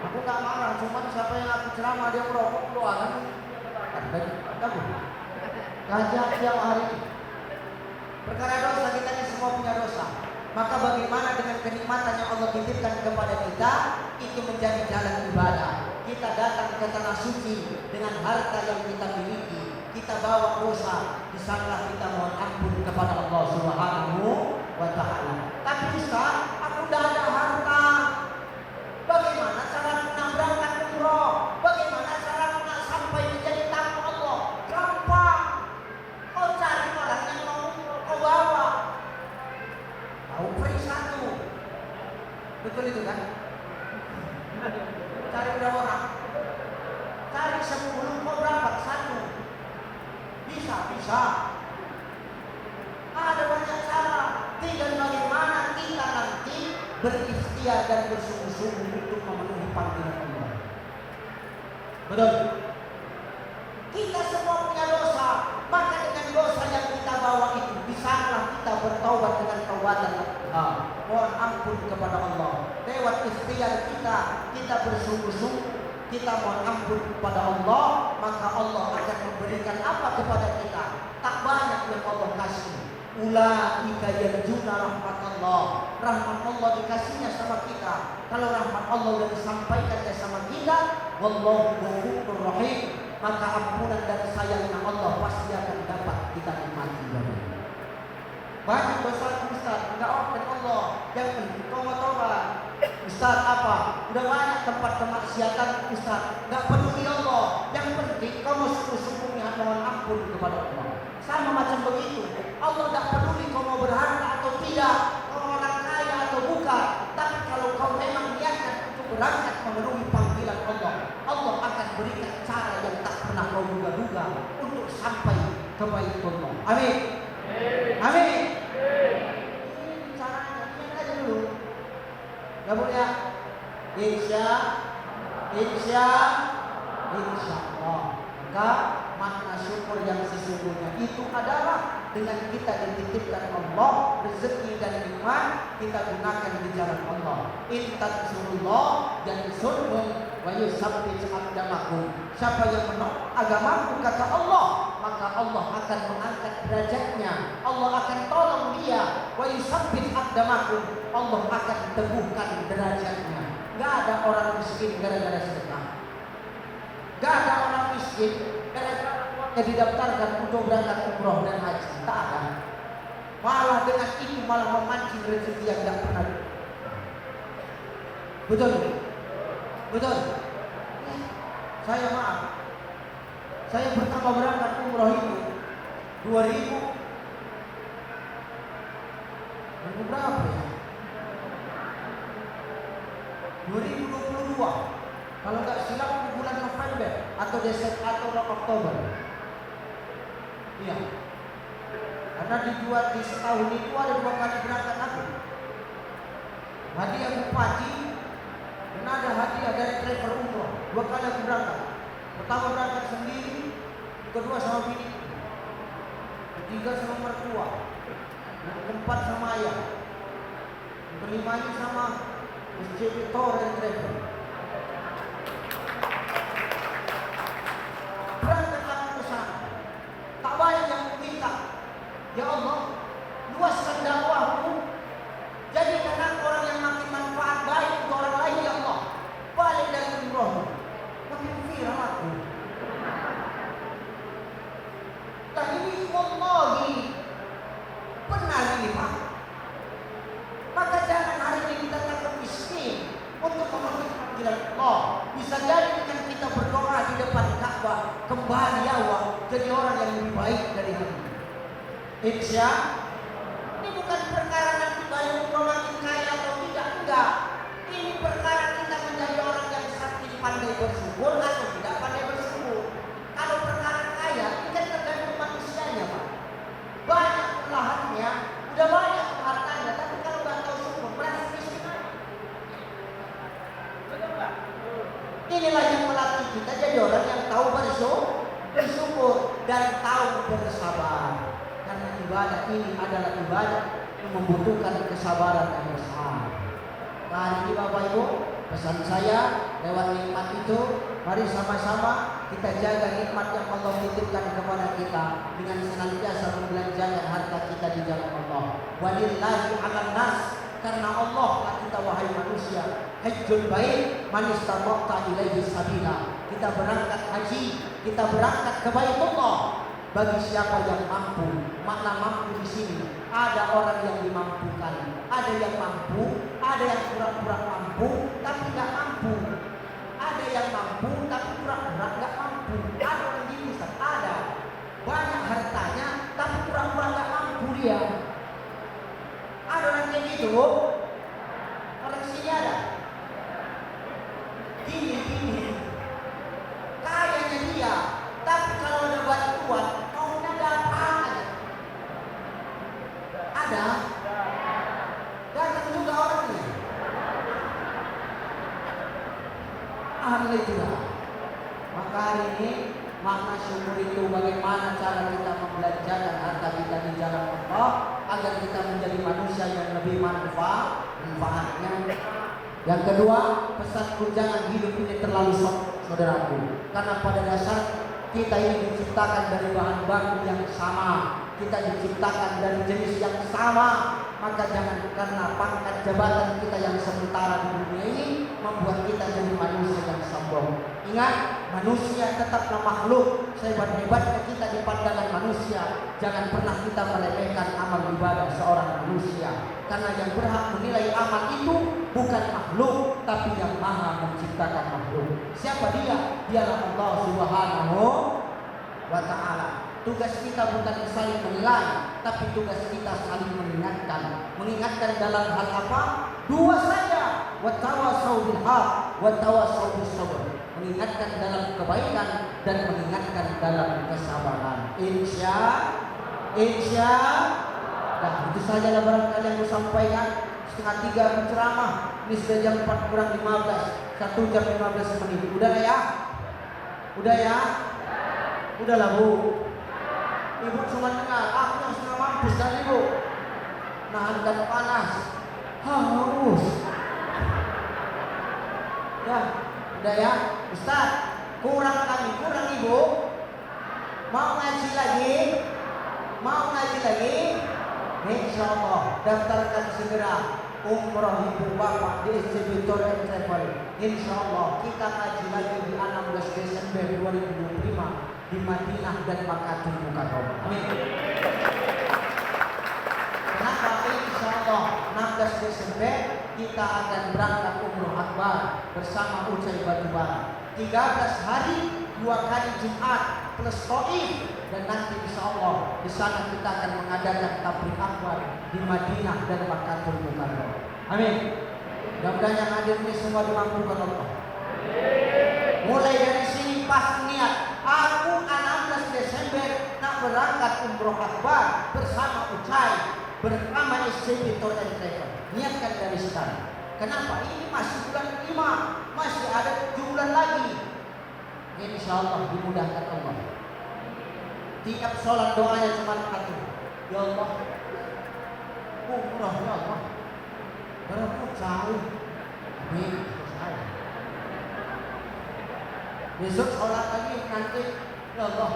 Aku tak marah, cuma siapa yang aku ceramah dia merokok doakan. Ada. Kajian siang hari ini. Perkara dosa, kita ini semua punya dosa. Maka bagaimana dengan kenikmatan yang Allah titipkan kepada kita, itu menjadi jalan ibadah. Kita datang ke tanah suci dengan harta yang kita miliki, kita bawa dosa, di sanalah kita mohon ampun kepada Allah Subhanahu wa Ta'ala. Tapi Ustaz, aku udah ada harta. Bagaimana cara menabrakkan umroh? Bagaimana cara sampai menjadi tamu Allah? Gampang. Kau cari orang yang mau kau bawa. Kau beri satu. Betul itu kan? Cari berapa orang? Cari 10, kau berapa? Satu. Bisa. Ada banyak cara. Tinggal bagaimana kita nanti berikhtiar dan bersungguh-sungguh untuk memenuhi panggilan Allah. Betul? Kita semua punya dosa. Maka dengan dosa yang kita bawa itu, bisalah kita bertaubat dengan taubatan. Mohon ampun kepada Allah. Lewat ikhtiar kita bersungguh-sungguh, kita mohon ampun kepada Allah, maka Allah akan memberikan apa kepada kita? Tak banyak yang Allah kasih. Ulaika yarjuna rahmatullah. Rahmat Allah dikasihnya sama kita. Kalau rahmat Allah sudah disampaikannya sama kita, wallahu ghafurur rahim, maka ampunan dan sayangnya Allah pasti akan dapat kita nikmati. Banyak dosa Ustaz, enggak open Allah. Yang penting tobat. Ustaz apa? Udah banyak tempat kemaksiatan Ustaz, enggak peduli Allah. Yang penting kamu sungguh-sungguh mohon ampun kepada Allah. Sama macam begitu. Allah tidak peduli kau mau berharta atau tidak, kau orang kaya atau bukan. Tapi kalau kau memang niatkan untuk berangkat memenuhi panggilan Allah, Allah akan berikan cara yang tak pernah kau duga-duga untuk sampai ke bait Allah. Amin. Amin. Ini caranya, ini aja dulu. Gak boleh ya? Insya Allah. Maka makna syukur yang sesungguhnya itu adalah dengan kita dititipkan Allah rezeki dan nikmat, kita gunakan di jalan Allah. In tansurullah yansurkum wa yusabbit aqdamakum. Siapa yang menolak agamaku kata Allah, maka Allah akan mengangkat derajatnya. Allah akan tolong dia. Wa yusabbit aqdamakum. Allah akan teguhkan derajatnya. Enggak ada orang miskin gara-gara sedekah. Enggak ada orang miskin gara-gara didaftarkan untuk berangkat umroh dan haji. Tak ada. Malah dengan itu malah memancing rezeki yang tidak pernah. Betul? Saya maaf. Saya pertama berangkat umroh itu 2000 berapa ya? 2022. Kalau nggak silap bulan November atau Desember atau Oktober. Iya. Karena di setahun itu ada 2 kali berangkat aku. Hadiah bupati dan ada hadiah dari travel umroh. 2 kali aku berangkat. Pertama berangkat sendiri, kedua sama bini, ketiga sama mertua, yang keempat sama ayah, yang kelimanya sama distributor dan travel. Ya Allah, luaskan dakwahmu, jadikan aku orang yang makin manfaat baik untuk orang lain. Ya Allah, balik dari umroh makin viral aku. Dan ini wallahi benar ini Pak. Maka jangan hari ini kita takut miskin untuk memenuhi panggilan Allah. Bisa jadi dengan kita berdoa di depan Ka'bah, kembali awak jadi orang yang lebih baik dari hari ini. Insya, ini bukan perkara nanti bayar umroh makin kaya atau tidak, enggak. Ini perkara kita menjadi orang yang sakti pandai bersyukur atau tidak pandai bersyukur. Kalau perkara kaya, ini kan tergantung manusianya Pak. Banyak lahannya, udah banyak hartanya, tapi kalau nggak tahu syukur, berarti miskin. Inilah yang melatih kita jadi orang yang tahu bersyukur dan tahu bersabar. Karena ibadah ini adalah ibadah yang membutuhkan kesabaran yang besar. Nah, ini Bapak Ibu, Pesan saya lewat nikmat itu, mari sama-sama kita jaga nikmat yang Allah titipkan kepada kita dengan senantiasa membelanjakan harta kita di jalan Allah. Walillahi 'alan nas, karena Allah lah kita wahai manusia. Hajjul bait man istata'a ilaihi sabila. Kita berangkat haji, kita berangkat ke Baitullah bagi siapa yang mampu. Makna mampu di sini ada orang yang dimampukan, ada yang mampu, ada yang pura-pura mampu tapi nggak mampu, ada yang mampu tapi pura-pura nggak mampu. Ada orang gini, ada banyak hartanya tapi pura-pura nggak mampu dia. Ada orang kayak gitu, orang sini ada. Gini, kayaknya dia, tapi kalau ada bantuan, maunya datang aja. Ada, datang juga orangnya. Alhamdulillah. Maka hari ini makna syukur itu bagaimana cara kita membelanjakan harta kita di jalan Allah agar kita menjadi manusia yang lebih manfaatnya. Yang kedua, pesanku jangan hidup ini terlalu saudaraku, karena pada dasar kita ini diciptakan dari bahan baku yang sama, kita diciptakan dari jenis yang sama. Maka jangan karena pangkat jabatan kita yang sementara di dunia ini membuat kita jadi manusia yang sombong. Ingat, manusia tetaplah makhluk. Sehebat-hebatnya kita di pandangan manusia, jangan pernah kita meremehkan amal ibadah seorang manusia. Karena yang berhak menilai amal itu bukan makhluk, tapi yang maha menciptakan makhluk. Siapa dia? Dialah Allah Subhanahu wa ta'ala. Tugas kita bukan saling menilai, tapi tugas kita saling mengingatkan. Mengingatkan dalam hal apa? Dua saja. Wa tawasau bil haq, wa tawasau bis sabr. Mengingatkan dalam kebaikan dan mengingatkan dalam kesabaran. Insya. Nah, itu saja barangkali yang saya sampaikan. 2:30 berceramah. Ini sudah jam 4 kurang 15. 1 jam 15 menit. Udah ya? Udah ya? Udahlah Bu. Ibu cuma dengar, aku yang setengah mampus kan Ibu. Nahankan panas. Haus. Udah ya? Ustaz, kurang Ibu. Mau ngaji lagi? Insya Allah daftarkan segera umroh ibu bapak di SCB Tour and Travel. Insya Allah kita ngaji lagi di 16 Desember 2025 di Madinah dan Makkatul Mukarramah. Amin. Kenapa? Insya Allah 16 Desember kita akan berangkat umroh akbar bersama Ucai Batubara. 13 hari 2 kali Jumat plus Taif, dan nanti insya Allah di sana kita akan mengadakan tablik akbar di Madinah dan Makkatul Mukarramah. Amin. Mudah-mudahan yang hadir ini semua dimampukan Allah. Mulai dari sini pas niat, aku 16 Desember nak berangkat umroh akbar bersama Ucai, bersama SCB Tour and Travel. Niatkan dari sekarang. Kenapa? Ini masih bulan 5, masih ada 7 bulan lagi. Insya Allah dimudahkan Allah. Tiap sholat doanya cuma satu. Ya Allah, umrah ya Allah, berapa jauh? Amin. Besok sholat lagi nanti. Ya Allah,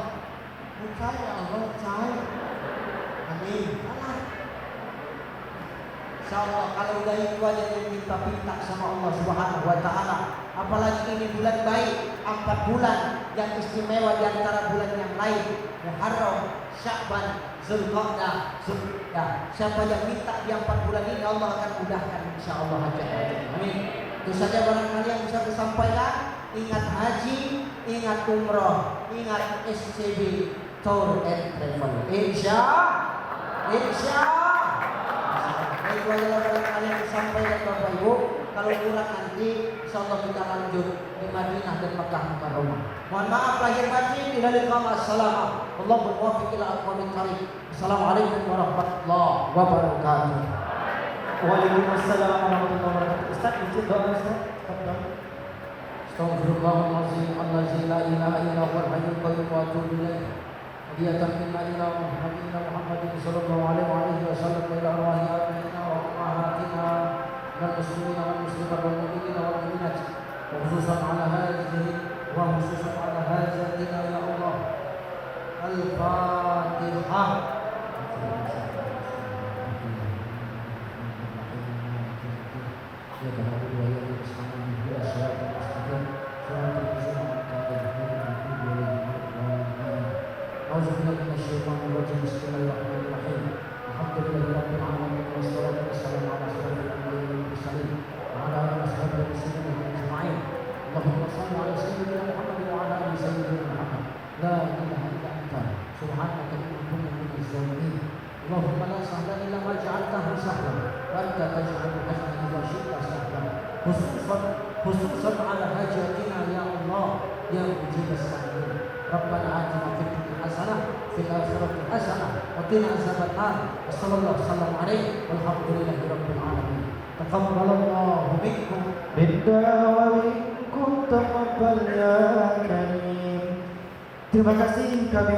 bukan ya Allah, jauh. Amin. Insya Allah kalau udah itu aja yang minta sama Allah Subhanahu wa ta'ala. Apalagi ini bulan baik, 4 bulan yang istimewa di antara bulan yang lain. Muharram, Sya'ban, Zulqa'dah, Zulhijjah. Siapa yang minta di 4 bulan ini Allah akan mudahkan insyaallah hajat-hajat. Amin. Itu saja barangkali yang bisa saya sampaikan. Ingat haji, ingat umroh, ingat SCB Tour and Travel. Insya. Itu adalah barangkali yang disampaikan Bapak Ibu. Kalau kurang nanti insyaallah kita lanjut di Madinah dan Makkah Mukarramah. Mohon maaf lahir batin. Ila liqa assalam. Wallahu muwaffiq ila aqwamit thariq. Assalamualaikum warahmatullahi wabarakatuh. Waalaikumsalam warahmatullahi wabarakatuh. Ustaz, izin doa Ustaz. Astaghfirullahaladzim allazi la ilaha illa huwal hayyul qayyum wa atubu ilaih. Hadiyatan minna ila Muhammadin sallallahu alaihi wa sallam wa ila arwahi abaina wa ummahatina من المسلمين والمسلمات والمؤمنين والمؤمنات وخصوصا على هاجتنا يا الله. الفاتحة. Bismillahirrahmanirrahim. Alhamdulillahirabbil alamin wassalatu wassalamu ala asyrofil anbiya'i wal mursalin wa ala alihi washabihi wasallam ajma'in. Allahumma shalli ala sayyidina Muhammad wa ala ali sayyidina Muhammad. La ilaha illa anta subhanaka inni kuntu minaz zalimin. Allahumma la sahla illa ma ja'altahu sahlan wa anta taj'alul hazna idza syi'ta sahlan. Khususan ala hajatina ya Allah ya mujibas sa'ilin. Rabbana atina fid dunya hasanah fil akhirati hasanah wa qina azabannar. Wassallallahu wasallam alaihi walhamdulillahi rabbil alamin. Taqabbalallahu minkum minna wa minkum taqabbal ya karim. Terima kasih kami